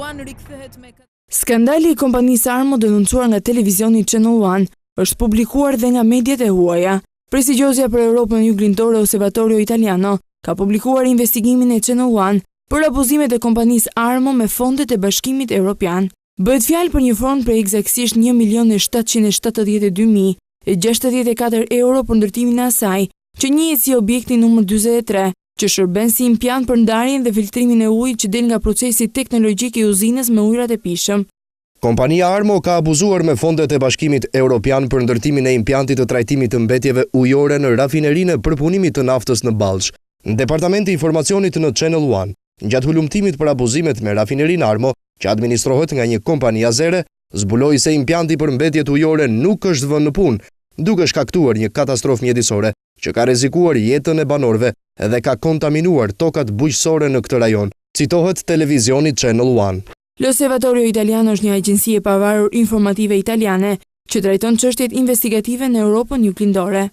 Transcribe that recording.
One rikthehet me... Skandali i kompanisë Armo denoncuar nga televizioni Channel One është publikuar dhe nga mediat e huaja. Prestigjozja për Europën Juglindore Osservatorio Italiano ka publikuar investigimin e Channel One për abuzimet e kompanisë Armo me fondet e Bashkimit Evropian. Bëhet fjalë për një fond për eksaktësisht 1.772.064 euro për ndërtimin e asaj, që njihet si objekti numër 43, që shërben si impiant për ndarjen dhe filtrimin e ujit që del nga procesi teknologjik i uzinës me ujërat e pishëm. Kompania Armo ka abuzuar me fondet e Bashkimit Evropian për ndërtimin e impiantit të trajtimit të mbetjeve ujore në rafinerinë e përpunimit të naftës në Ballsh. Departamenti i informacionit në Channel One, gjatë hulumtimit për abuzimet me rafinerinë Armo, që administrohet nga një kompani azere, zbuloi se impianti për mbetjet ujore nuk është vënë në punë, duke shkaktuar një katastrofë mjedisore që ka rrezikuar jetën e banorëve dhe ka kontaminuar tokat bujqësore në këtë rajon, citohet televizioni Channel One. L'Osservatorio Italiano është një agjenci e pavarur informative italiane që trajton çështjet investigative në Europën Juglindore.